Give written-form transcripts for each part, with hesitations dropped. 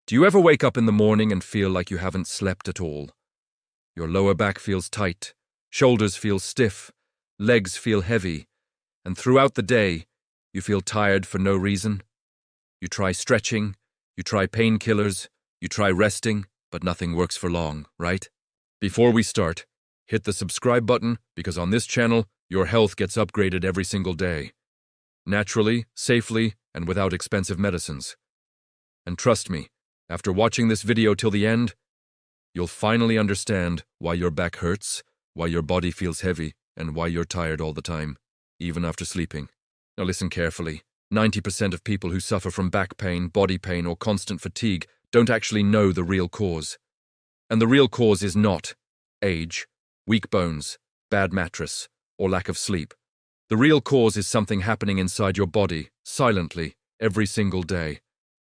Do you ever wake up in the morning and feel like you haven't slept at all? Your lower back feels tight, shoulders feel stiff, legs feel heavy, and throughout the day, you feel tired for no reason? You try stretching, you try painkillers, you try resting, but nothing works for long, right? Before we start, hit the subscribe button because on this channel, your health gets upgraded every single day. Naturally, safely, and without expensive medicines. And trust me, after watching this video till the end, you'll finally understand why your back hurts, why your body feels heavy, and why you're tired all the time, even after sleeping. Now listen carefully. 90% of people who suffer from back pain, body pain, or constant fatigue don't actually know the real cause. And the real cause is not age, weak bones, bad mattress, or lack of sleep. The real cause is something happening inside your body, silently, every single day.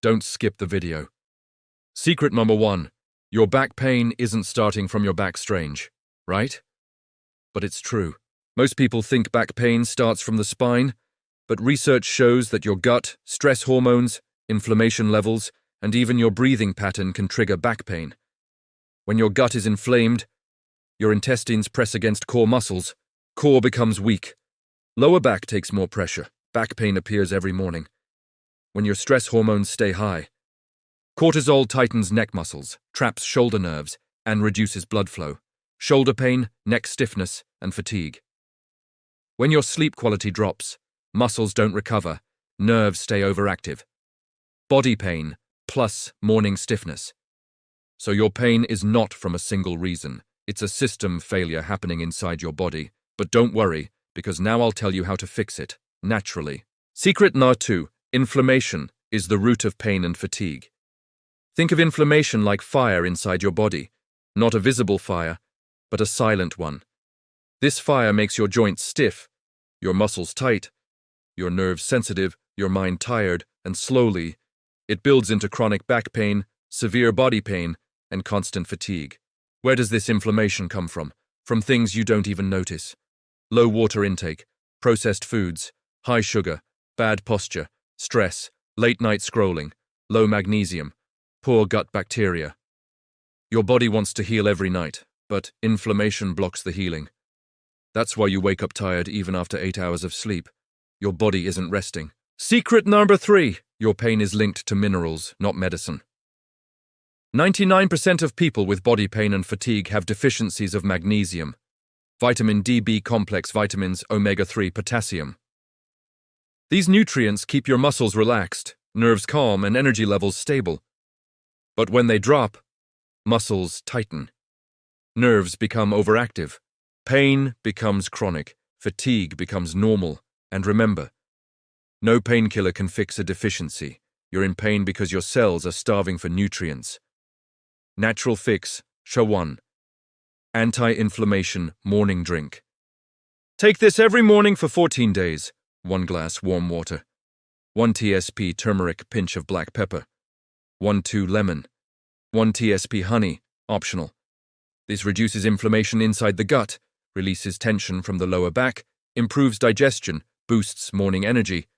Don't skip the video. Secret number 1. Your back pain isn't starting from your back strange, right? But it's true. Most people think back pain starts from the spine, but research shows that your gut, stress hormones, inflammation levels, and even your breathing pattern can trigger back pain. When your gut is inflamed, your intestines press against core muscles, core becomes weak. Lower back takes more pressure, back pain appears every morning. When your stress hormones stay high, cortisol tightens neck muscles, traps shoulder nerves, and reduces blood flow. Shoulder pain, neck stiffness, and fatigue. When your sleep quality drops, muscles don't recover, nerves stay overactive. Body pain, plus morning stiffness. So your pain is not from a single reason. It's a system failure happening inside your body. But don't worry, because now I'll tell you how to fix it, naturally. Secret number 2. Inflammation is the root of pain and fatigue. Think of inflammation like fire inside your body. Not a visible fire, but a silent one. This fire makes your joints stiff, your muscles tight, your nerves sensitive, your mind tired, and slowly, it builds into chronic back pain, severe body pain, and constant fatigue. Where does this inflammation come from? From things you don't even notice. Low water intake, processed foods, high sugar, bad posture, stress, late-night scrolling, low magnesium, poor gut bacteria. Your body wants to heal every night, but inflammation blocks the healing. That's why you wake up tired even after 8 hours of sleep. Your body isn't resting. Secret number 3. Your pain is linked to minerals, not medicine. 99% of people with body pain and fatigue have deficiencies of magnesium, vitamin D, B complex vitamins, omega-3, potassium. These nutrients keep your muscles relaxed, nerves calm, and energy levels stable. But when they drop, muscles tighten. Nerves become overactive. Pain becomes chronic. Fatigue becomes normal. And remember, no painkiller can fix a deficiency. You're in pain because your cells are starving for nutrients. Natural fix, show 1. Anti-inflammation morning drink. Take this every morning for 14 days. 1 glass warm water. 1 tsp turmeric pinch of black pepper. 1-2 lemon. 1 tsp honey, optional. This reduces inflammation inside the gut, releases tension from the lower back, improves digestion, boosts morning energy.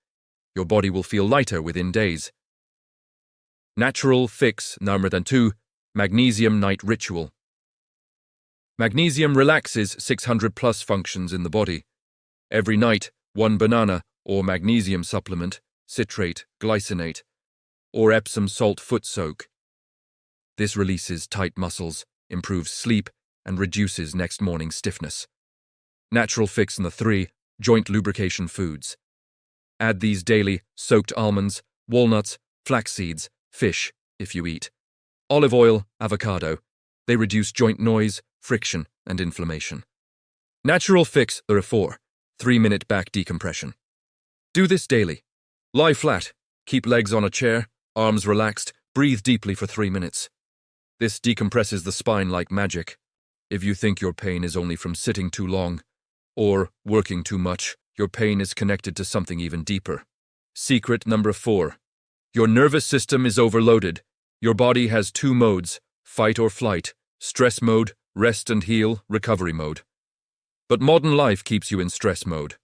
Your body will feel lighter within days. Natural fix number 2, magnesium night ritual. Magnesium relaxes 600 plus functions in the body. Every night, 1 banana or magnesium supplement, citrate, glycinate, or Epsom salt foot soak. This releases tight muscles, improves sleep, and reduces next morning stiffness. Natural fix number 3, joint lubrication foods. Add these daily: soaked almonds, walnuts, flax seeds, fish, if you eat, olive oil, avocado. They reduce joint noise, friction, and inflammation. Natural fix number 4, 3-minute back decompression. Do this daily. Lie flat, keep legs on a chair, arms relaxed, breathe deeply for 3 minutes. This decompresses the spine like magic. If you think your pain is only from sitting too long or working too much, your pain is connected to something even deeper. Secret number 4. Your nervous system is overloaded. Your body has 2 modes, fight or flight, stress mode, rest and heal, recovery mode. But modern life keeps you in stress mode.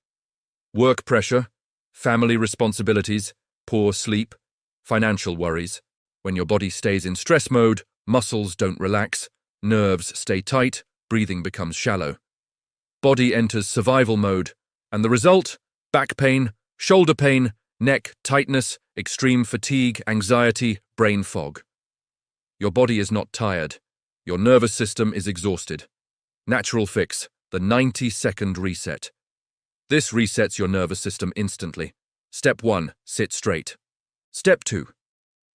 Work pressure, family responsibilities, poor sleep, financial worries. When your body stays in stress mode, muscles don't relax, nerves stay tight, breathing becomes shallow. Body enters survival mode, and the result? Back pain, shoulder pain, neck tightness, extreme fatigue, anxiety, brain fog. Your body is not tired. Your nervous system is exhausted. Natural fix, the 90-second reset. This resets your nervous system instantly. Step 1, sit straight. Step 2,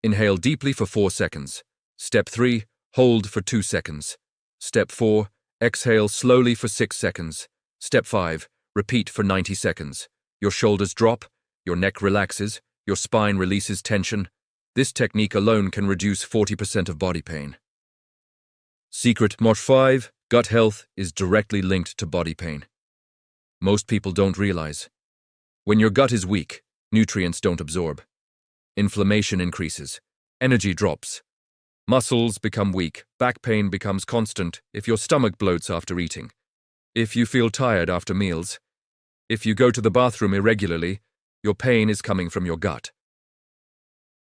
inhale deeply for 4 seconds. Step 3, hold for 2 seconds. Step 4, exhale slowly for 6 seconds. Step 5, repeat for 90 seconds. Your shoulders drop, your neck relaxes, your spine releases tension. This technique alone can reduce 40% of body pain. Secret number 5, gut health is directly linked to body pain. Most people don't realize. When your gut is weak, nutrients don't absorb. Inflammation increases, energy drops. Muscles become weak, back pain becomes constant if your stomach bloats after eating. If you feel tired after meals, if you go to the bathroom irregularly, your pain is coming from your gut.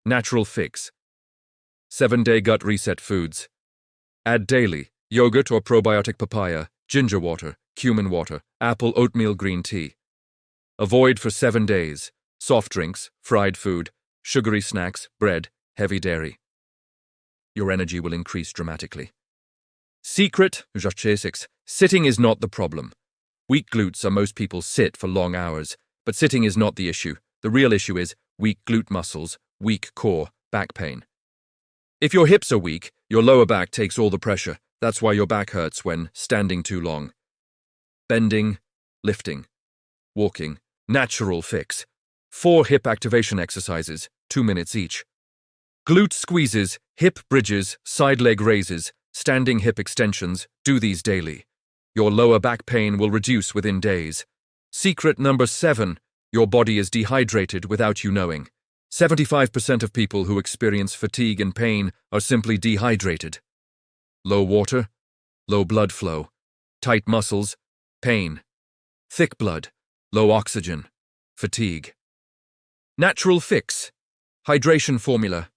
Natural fix. 7-day gut reset foods. Add daily yogurt or probiotic papaya, ginger water, cumin water, apple oatmeal green tea. Avoid for 7 days soft drinks, fried food, sugary snacks, bread, heavy dairy. Your energy will increase dramatically. Secret number 6. Sitting is not the problem. Weak glutes are most people sit for long hours, but sitting is not the issue. The real issue is weak glute muscles, weak core, back pain. If your hips are weak, your lower back takes all the pressure. That's why your back hurts when standing too long. Bending, lifting, walking, natural fix. 4 hip activation exercises, 2 minutes each. Glute squeezes, hip bridges, side leg raises, standing hip extensions, do these daily. Your lower back pain will reduce within days. Secret number 7, your body is dehydrated without you knowing. 75% of people who experience fatigue and pain are simply dehydrated. Low water, low blood flow, tight muscles, pain. Thick blood, low oxygen, fatigue. Natural fix. Hydration formula.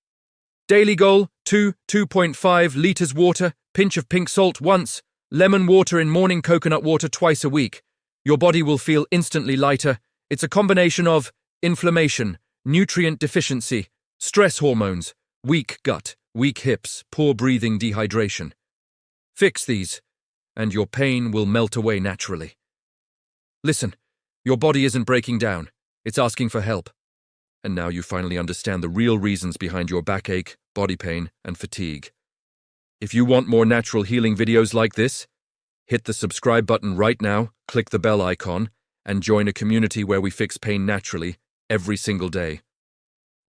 Daily goal, 2.5 liters water, pinch of pink salt once, lemon water in morning, coconut water twice a week. Your body will feel instantly lighter. It's a combination of inflammation, nutrient deficiency, stress hormones, weak gut, weak hips, poor breathing, dehydration. Fix these, and your pain will melt away naturally. Listen, your body isn't breaking down. It's asking for help. And now you finally understand the real reasons behind your backache, body pain, and fatigue. If you want more natural healing videos like this, hit the subscribe button right now, click the bell icon, and join a community where we fix pain naturally every single day.